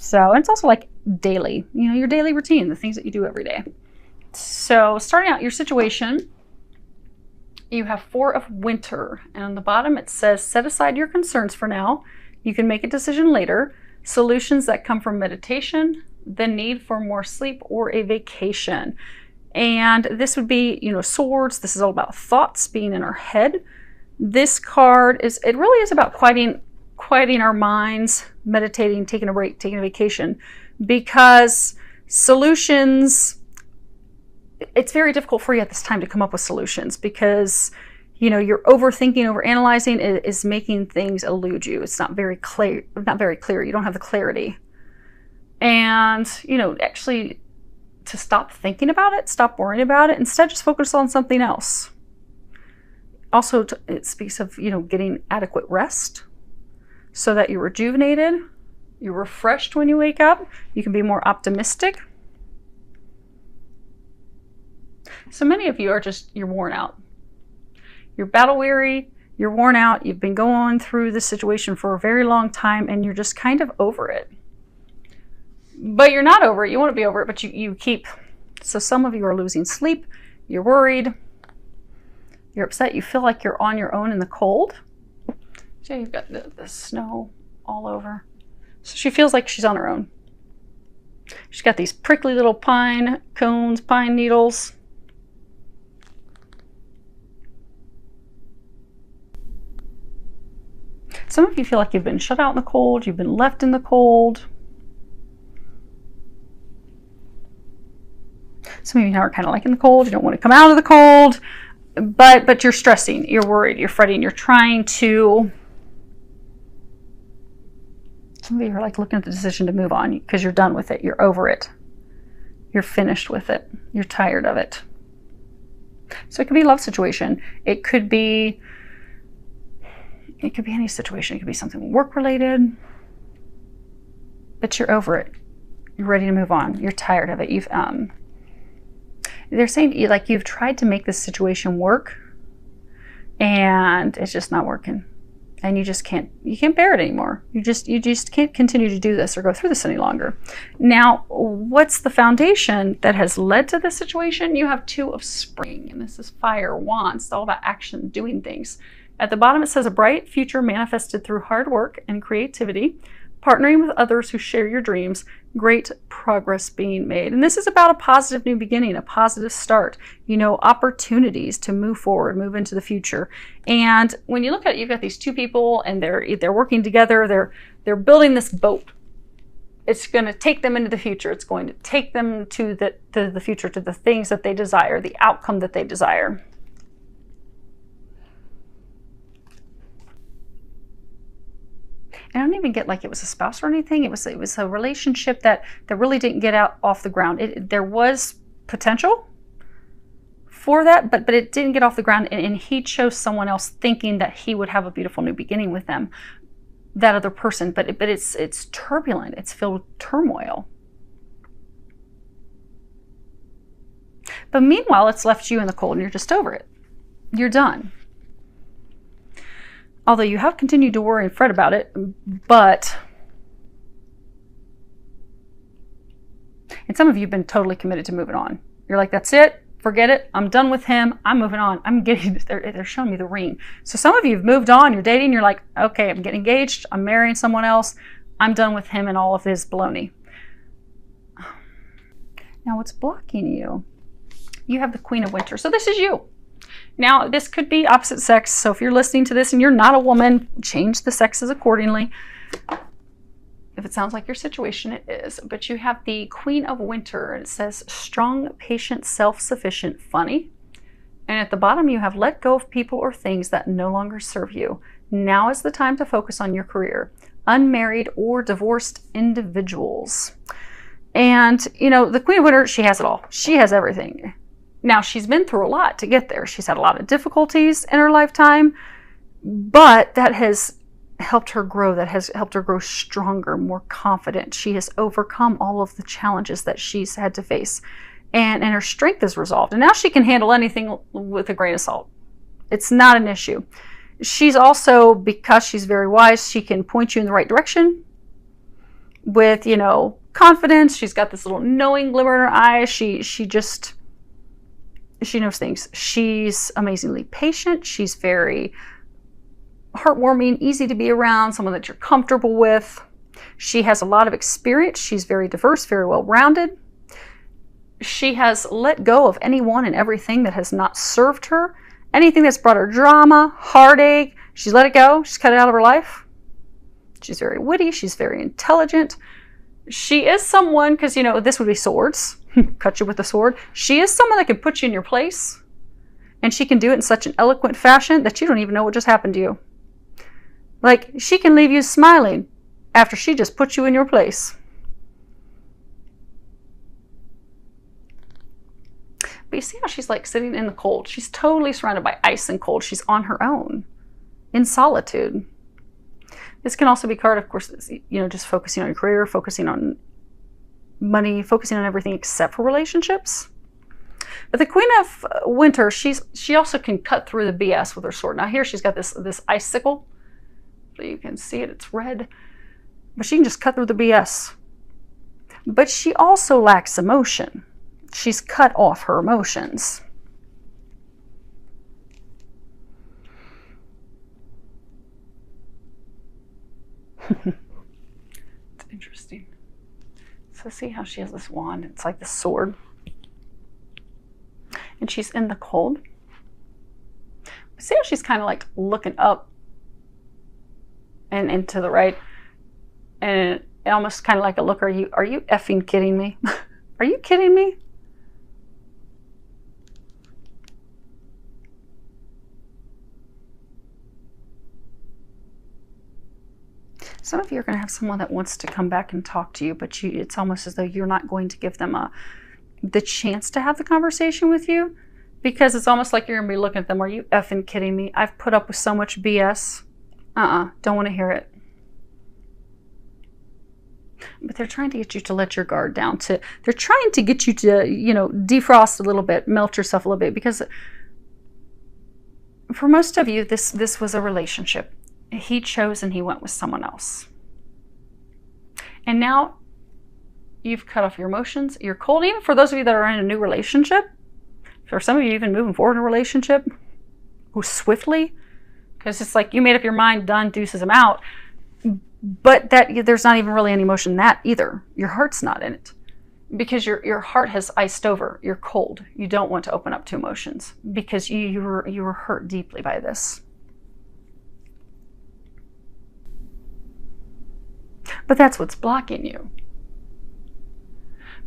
So, and it's also like daily, you know, your daily routine, the things that you do every day. So starting out your situation, you have 4 of winter, and on the bottom it says, set aside your concerns for now. You can make a decision later. Solutions that come from meditation, the need for more sleep, or a vacation. And this would be, you know, swords. This is all about thoughts being in our head. This card it really is about quieting our minds, meditating, taking a break, taking a vacation, because solutions, it's very difficult for you at this time to come up with solutions because, you know, you're overthinking, overanalyzing is making things elude you. It's not very clear. You don't have the clarity. And, you know, actually to stop thinking about it, stop worrying about it, instead just focus on something else. Also, it speaks of, you know, getting adequate rest so that you're rejuvenated, you're refreshed when you wake up, you can be more optimistic. So many of you are you're worn out. You're battle weary, you're worn out, you've been going through this situation for a very long time and you're just kind of over it. But you're not over it, you want to be over it, but you keep. So some of you are losing sleep, you're worried, you're upset, you feel like you're on your own in the cold. So you've got the snow all over. So she feels like she's on her own. She's got these prickly little pine cones, pine needles. Some of you feel like you've been shut out in the cold, you've been left in the cold. Some of you now are kind of like in the cold, you don't want to come out of the cold, but you're stressing, you're worried, you're fretting, you're trying to. Some of you are like looking at the decision to move on because you're done with it, you're over it, you're finished with it, you're tired of it. So it could be a love situation, it could be any situation. It could be something work related, but you're over it. You're ready to move on. You're tired of it. They're saying like you've tried to make this situation work and it's just not working. And you can't bear it anymore. You just can't continue to do this or go through this any longer. Now, what's the foundation that has led to this situation? You have 2 of spring, and this is fire, wands. It's all about action, doing things. At the bottom, it says a bright future manifested through hard work and creativity, partnering with others who share your dreams, great progress being made. And this is about a positive new beginning, a positive start, you know, opportunities to move forward, move into the future. And when you look at it, you've got these 2 people and they're working together, they're building this boat. It's going to take them into the future. It's going to take them to the future, to the things that they desire, the outcome that they desire. I don't even get like it was a spouse or anything. It was a relationship that really didn't get off the ground. There was potential for that, but it didn't get off the ground. And he chose someone else, thinking that he would have a beautiful new beginning with them, that other person. But it's turbulent. It's filled with turmoil. But meanwhile, it's left you in the cold, and you're just over it. You're done. Although you have continued to worry and fret about it, and some of you have been totally committed to moving on. You're like, that's it, forget it, I'm done with him, I'm moving on. They're showing me the ring. So some of you have moved on, you're dating, you're like, okay, I'm getting engaged, I'm marrying someone else, I'm done with him and all of his baloney. Now what's blocking you? You have the Queen of Winter. So this is you. Now, this could be opposite sex, so if you're listening to this and you're not a woman, change the sexes accordingly. If it sounds like your situation, it is. But you have the Queen of Winter, and it says strong, patient, self-sufficient, funny. And at the bottom, you have let go of people or things that no longer serve you. Now is the time to focus on your career. Unmarried or divorced individuals. And, you know, the Queen of Winter, she has it all. She has everything. Now, she's been through a lot to get there. She's had a lot of difficulties in her lifetime, but that has helped her grow. That has helped her grow stronger, more confident. She has overcome all of the challenges that she's had to face, and her strength is resolved. And now she can handle anything with a grain of salt. It's not an issue. She's also, because she's very wise, she can point you in the right direction, with, you know, confidence. She's got this little knowing glimmer in her eyes. She knows things. She's amazingly patient. She's very heartwarming, easy to be around, someone that you're comfortable with. She has a lot of experience. She's very diverse, very well-rounded. She has let go of anyone and everything that has not served her. Anything that's brought her drama, heartache, she's let it go. She's cut it out of her life. She's very witty. She's very intelligent. She is someone, because, you know, this would be swords. Cut you with a sword. She is someone that can put you in your place. And she can do it in such an eloquent fashion that you don't even know what just happened to you. Like, she can leave you smiling after she just put you in your place. But you see how she's like sitting in the cold. She's totally surrounded by ice and cold. She's on her own, in solitude. This can also be card, of course, you know, just focusing on your career, focusing on money, focusing on everything except for relationships. But the Queen of Winter, she also can cut through the BS with her sword. Now here she's got this icicle. So you can see it, it's red. But she can just cut through the BS. But she also lacks emotion. She's cut off her emotions. It's interesting. So see how she has this wand. It's like this sword. And she's in the cold. See how she's kind of like looking up and to the right. And almost kind of like a look, are you effing kidding me? Are you kidding me? Some of you are going to have someone that wants to come back and talk to you, but it's almost as though you're not going to give them the chance to have the conversation with you, because it's almost like you're going to be looking at them. Are you effing kidding me? I've put up with so much BS. Don't want to hear it. But they're trying to get you to let your guard down. They're trying to get you to, you know, defrost a little bit, melt yourself a little bit, because for most of you, this was a relationship. He chose and he went with someone else. And now you've cut off your emotions. You're cold. Even for those of you that are in a new relationship, for some of you even moving forward in a relationship, go swiftly, because it's like you made up your mind, done, deuces, I'm out. But that there's not even really any emotion in that either. Your heart's not in it, because your heart has iced over. You're cold. You don't want to open up to emotions because you were hurt deeply by this. But that's what's blocking you.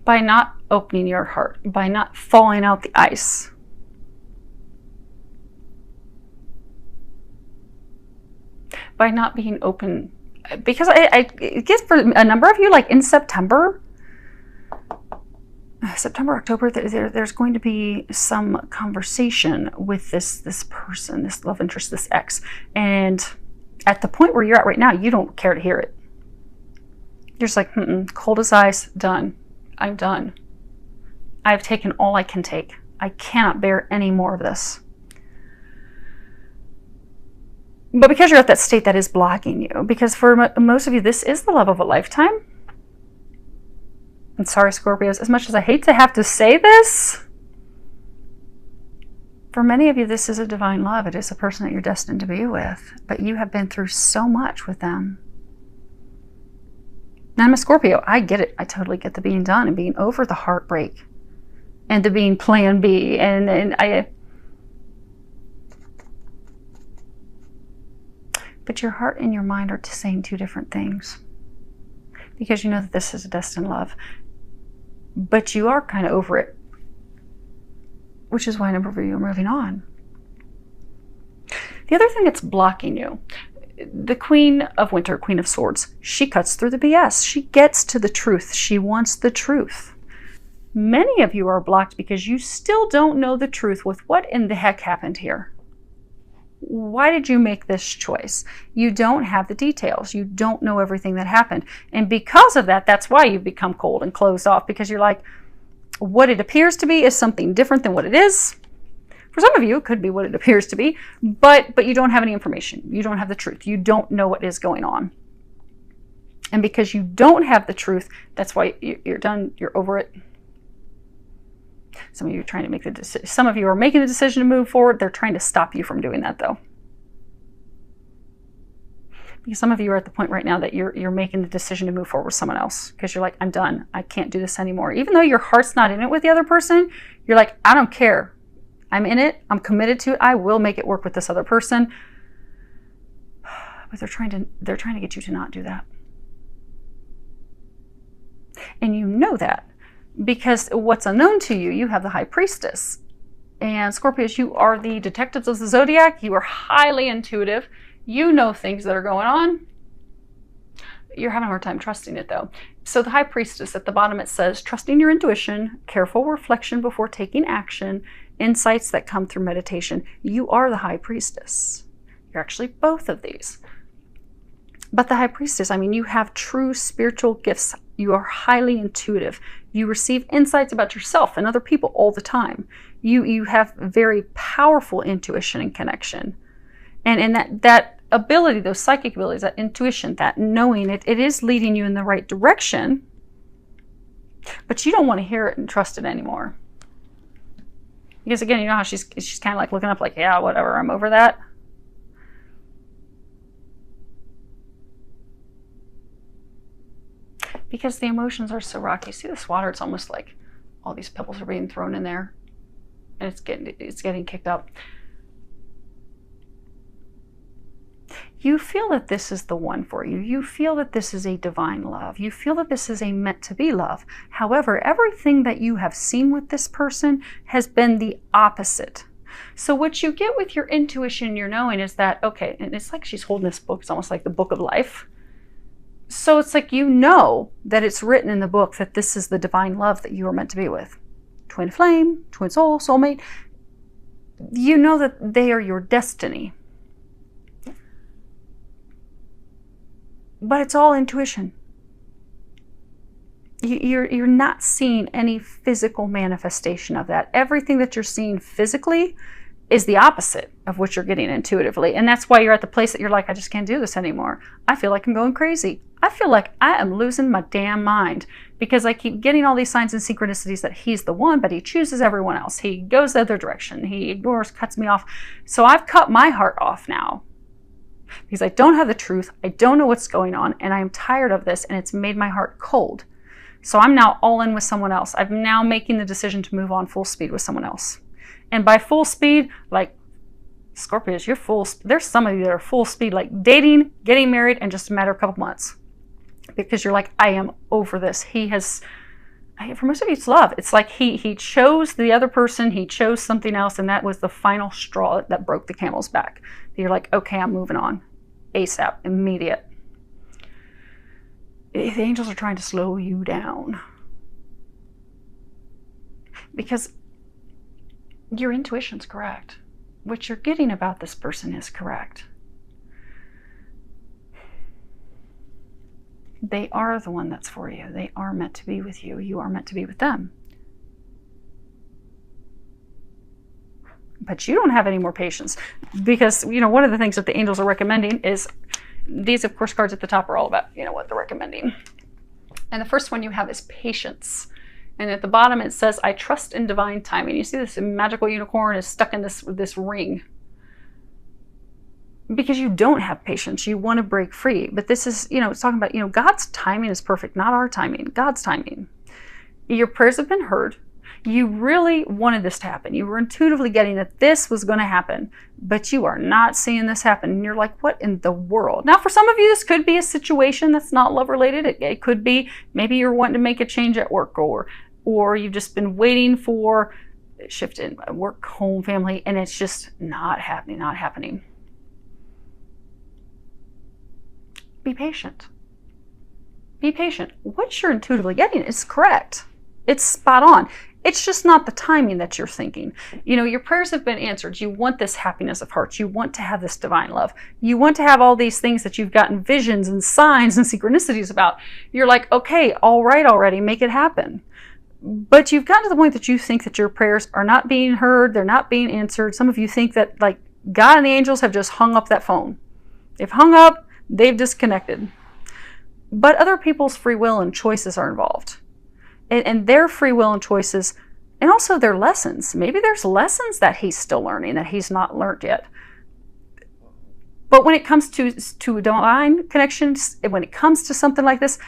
By not opening your heart, by not thawing out the ice. By not being open. Because I guess for a number of you, like in September, October, there's going to be some conversation with this person, this love interest, this ex. And at the point where you're at right now, you don't care to hear it. You're just like, cold as ice, done. I'm done. I've taken all I can take. I cannot bear any more of this. But because you're at that state, that is blocking you. Because for most of you, this is the love of a lifetime. I'm sorry, Scorpios, as much as I hate to have to say this, for many of you, this is a divine love. It is a person that you're destined to be with. But you have been through so much with them. Now, I'm a Scorpio. I get it. I totally get the being done and being over the heartbreak and the being plan B. But your heart and your mind are saying two different things, because you know that this is a destined love. But you are kind of over it, which is why a number of you are moving on. The other thing that's blocking you, the Queen of Winter, Queen of Swords, she cuts through the BS. She gets to the truth. She wants the truth. Many of you are blocked because you still don't know the truth with what in the heck happened here. Why did you make this choice? You don't have the details. You don't know everything that happened. And because of that, that's why you've become cold and closed off, because you're like, what it appears to be is something different than what it is. For some of you, it could be what it appears to be, but you don't have any information. You don't have the truth. You don't know what is going on. And because you don't have the truth, that's why you're done, you're over it. Some of you are trying to make the decision. Some of you are making the decision to move forward. They're trying to stop you from doing that, though. Because some of you are at the point right now that you're making the decision to move forward with someone else. Because you're like, I'm done. I can't do this anymore. Even though your heart's not in it with the other person, you're like, I don't care. I'm in it. I'm committed to it. I will make it work with this other person. But they're trying to get you to not do that. And you know that. Because what's unknown to you, you have the High Priestess. And Scorpios, you are the detectives of the zodiac. You are highly intuitive. You know things that are going on. You're having a hard time trusting it, though. So the High Priestess, at the bottom it says, trusting your intuition, careful reflection before taking action, insights that come through meditation. You are the High Priestess. You're actually both of these. But the High Priestess, I mean, you have true spiritual gifts. You are highly intuitive. You receive insights about yourself and other people all the time. You have very powerful intuition and connection. And that ability, those psychic abilities, that intuition, that knowing, it is leading you in the right direction. But you don't want to hear it and trust it anymore. Because again, you know how she's kind of like looking up like, yeah, whatever, I'm over that. Because the emotions are so rocky. See this water? It's almost like all these pebbles are being thrown in there, and it's getting kicked up. You feel that this is the one for you. You feel that this is a divine love. You feel that this is a meant to be love. However, everything that you have seen with this person has been the opposite. So what you get with your intuition, your knowing, is that, okay, and it's like she's holding this book. It's almost like the book of life. So it's like you know that it's written in the book that this is the divine love that you are meant to be with. Twin flame, twin soul, soulmate. You know that they are your destiny. But it's all intuition. You're not seeing any physical manifestation of that. Everything that you're seeing physically is the opposite of what you're getting intuitively. And that's why you're at the place that you're like, I just can't do this anymore. I feel like I'm going crazy. I feel like I am losing my damn mind because I keep getting all these signs and synchronicities that he's the one, but he chooses everyone else. He goes the other direction. He ignores, cuts me off. So I've cut my heart off now because I don't have the truth. I don't know what's going on, and I am tired of this, and it's made my heart cold. So I'm now all in with someone else. I'm now making the decision to move on full speed with someone else. And by full speed, like Scorpios, you're full. There's some of you that are full speed, like dating, getting married in just a matter of a couple months. Because you're like, I am over this. He has, for most of you, it's love. It's like he chose the other person. He chose something else. And that was the final straw that broke the camel's back. You're like, okay, I'm moving on. ASAP, immediate. The angels are trying to slow you down. Because your intuition's correct. What you're getting about this person is correct. They are the one that's for you. They are meant to be with you. You are meant to be with them. But you don't have any more patience. Because, you know, one of the things that the angels are recommending is, these, of course, cards at the top are all about, you know, what they're recommending. And the first one you have is patience. And at the bottom it says, I trust in divine timing. You see this magical unicorn is stuck in this ring. Because you don't have patience. You want to break free. But this is, you know, it's talking about, you know, God's timing is perfect, not our timing. God's timing. Your prayers have been heard. You really wanted this to happen. You were intuitively getting that this was going to happen. But you are not seeing this happen. And you're like, what in the world? Now, for some of you, this could be a situation that's not love related. It could be maybe you're wanting to make a change at work, or you've just been waiting for a shift in work, home, family, and it's just not happening. Be patient. Be patient. What you're intuitively getting is correct. It's spot on. It's just not the timing that you're thinking. You know, your prayers have been answered. You want this happiness of heart. You want to have this divine love. You want to have all these things that you've gotten visions and signs and synchronicities about. You're like, okay, all right already, make it happen. But you've gotten to the point that you think that your prayers are not being heard. They're not being answered. Some of you think that, like, God and the angels have just hung up that phone. They've hung up. They've disconnected. But other people's free will and choices are involved. And their free will and choices, and also their lessons. Maybe there's lessons that he's still learning that he's not learned yet. But when it comes to divine connections, when it comes to something like this,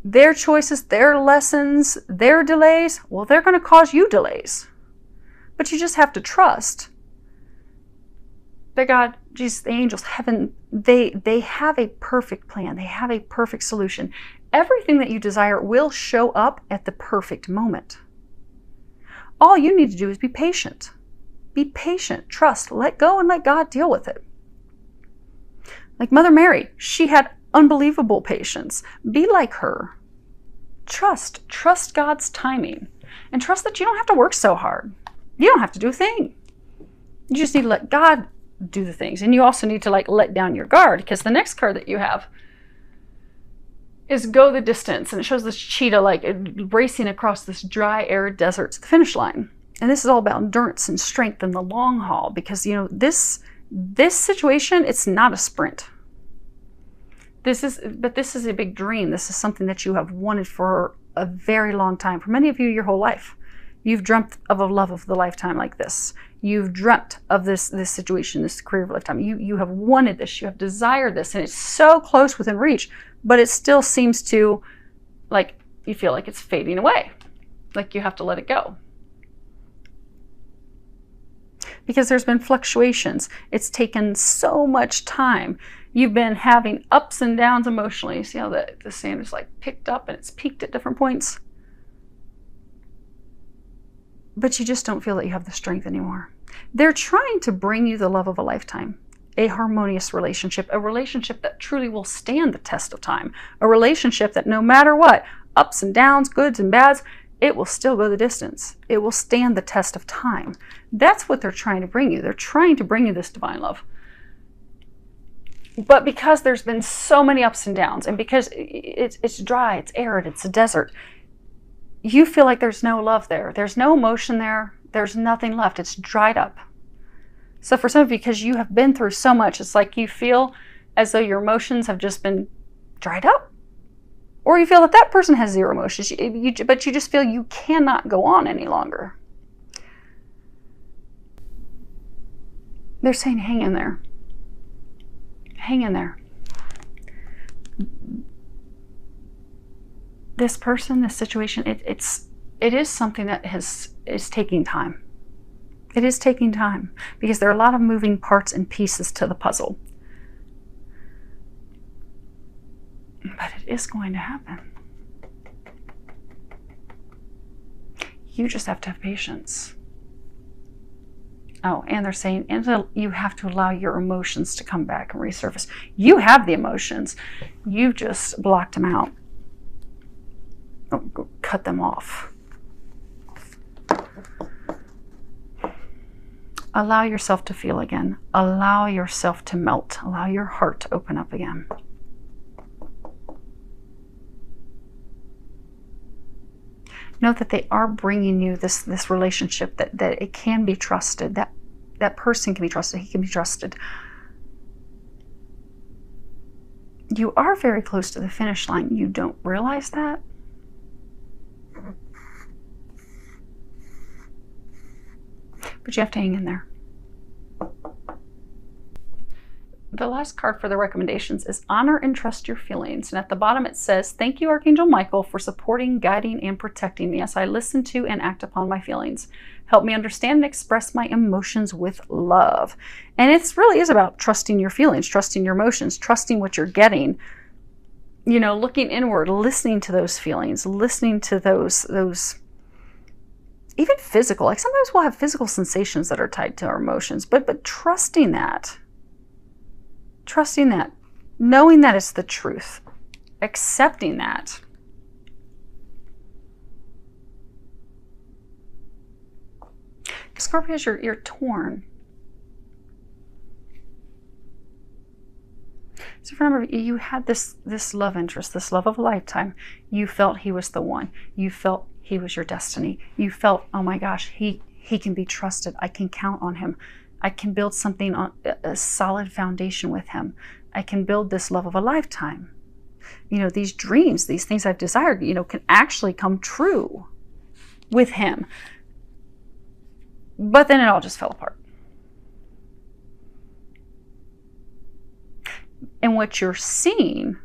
their choices, their lessons, their delays, well, they're going to cause you delays. But you just have to trust that God, Jesus, the angels, heaven, they have a perfect plan. They have a perfect solution. Everything that you desire will show up at the perfect moment. All you need to do is be patient. Be patient, trust, let go, and let God deal with it. Like Mother Mary, she had unbelievable patience. Be like her. Trust God's timing. And trust that you don't have to work so hard. You don't have to do a thing. You just need to let God do the things. And you also need to let down your guard, because the next card that you have is go the distance, and it shows this cheetah racing across this dry, arid desert to the finish line. And this is all about endurance and strength in the long haul, because this situation, it's not a sprint. This is a big dream. This is something that you have wanted for a very long time. For many of you, your whole life, you've dreamt of a love of the lifetime like this. You've dreamt of this situation, this career of a lifetime. You have wanted this. You have desired this, and it's so close within reach. But it still seems to, you feel like it's fading away. Like you have to let it go. Because there's been fluctuations. It's taken so much time. You've been having ups and downs emotionally. You see how the sand is picked up and it's peaked at different points? But you just don't feel that you have the strength anymore. They're trying to bring you the love of a lifetime. A harmonious relationship, a relationship that truly will stand the test of time, a relationship that no matter what, ups and downs, goods and bads, it will still go the distance. It will stand the test of time. That's what they're trying to bring you. They're trying to bring you this divine love. But because there's been so many ups and downs, and because it's dry, it's arid, it's a desert, you feel like there's no love there. There's no emotion there. There's nothing left. It's dried up. So for some of you, because you have been through so much, it's like you feel as though your emotions have just been dried up. Or you feel that that person has zero emotions, but you just feel you cannot go on any longer. They're saying, hang in there. Hang in there. This person, this situation, it is something that is taking time. It is taking time because there are a lot of moving parts and pieces to the puzzle. But it is going to happen. You just have to have patience. Oh, and they're saying, and you have to allow your emotions to come back and resurface. You have the emotions. You just blocked them out. Oh, cut them off. Allow yourself to feel again. Allow yourself to melt. Allow your heart to open up again. Know that they are bringing you this relationship, that it can be trusted, that person can be trusted, he can be trusted. You are very close to the finish line. You don't realize that. But you have to hang in there. The last card for the recommendations is honor and trust your feelings. And at the bottom it says, thank you, Archangel Michael, for supporting, guiding, and protecting me as I listen to and act upon my feelings. Help me understand and express my emotions with love. And it really is about trusting your feelings, trusting your emotions, trusting what you're getting. You know, looking inward, listening to those feelings, listening to those even physical. Like sometimes we'll have physical sensations that are tied to our emotions, but trusting that. Trusting that, knowing that it's the truth, accepting that. Scorpios, you're torn. So remember, you had this love interest, this love of a lifetime. You felt he was the one. You felt he was your destiny. You felt, oh my gosh, he can be trusted. I can count on him. I can build something on a solid foundation with him. I can build this love of a lifetime. you know, these dreams, these things I've desired, you know, can actually come true with him. But then it all just fell apart. And what you're seeing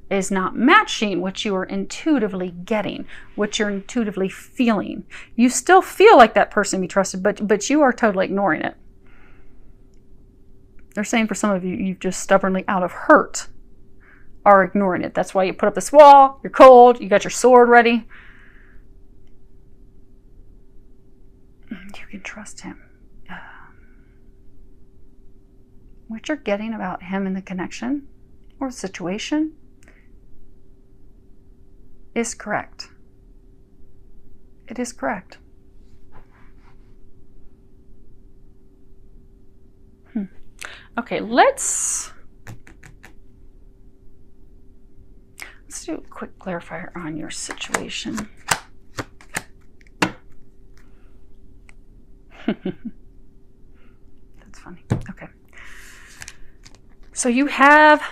is not matching what you are intuitively getting, what you're intuitively feeling. You still feel like that person be trusted, but you are totally ignoring it. They're saying for some of you, you've just stubbornly, out of hurt, are ignoring it. That's why you put up this wall, you're cold, you got your sword ready. You can trust him. What you're getting about him in the connection or situation is correct. It is correct. Okay, let's do a quick clarifier on your situation. That's funny. Okay. So you have,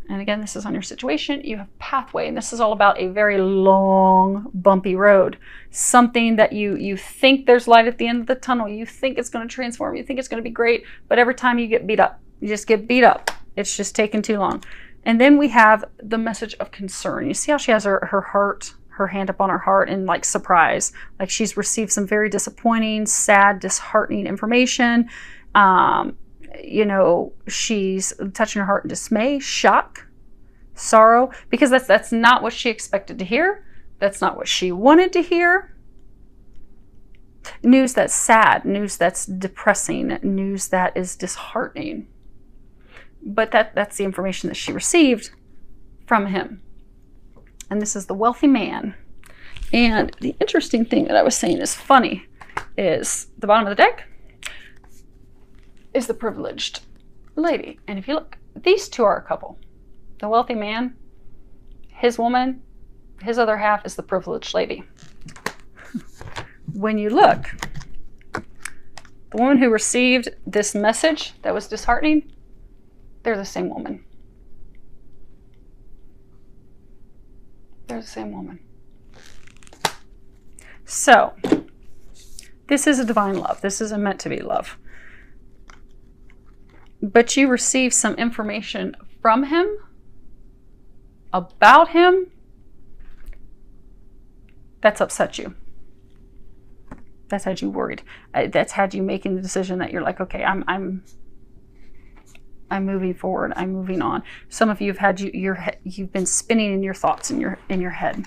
and again, this is on your situation, you have pathway, and this is all about a very long, bumpy road. Something that you think there's light at the end of the tunnel. You think it's going to transform. You think it's going to be great. But every time you get beat up, you just get beat up. It's just taking too long. And then we have the message of concern. You see how she has her heart, her hand up on her heart, and like surprise. Like she's received some very disappointing, sad, disheartening information. You know, she's touching her heart in dismay, shock, sorrow, because that's not what she expected to hear. That's not what she wanted to hear. News that's sad, news that's depressing, news that is disheartening. But that's the information that she received from him. And this is the wealthy man. And the interesting thing that I was saying is funny is the bottom of the deck is the privileged lady. And if you look, these two are a couple. The wealthy man, his woman, his other half is the privileged lady. When you look, the woman who received this message that was disheartening, they're the same woman. They're the same woman. So, this is a divine love. This is a meant to be love. But you receive some information from him, about him, that's upset you. That's had you worried. That's had you making the decision that you're like, okay, I'm moving forward. I'm moving on. Some of you have had you've been spinning in your thoughts in your head.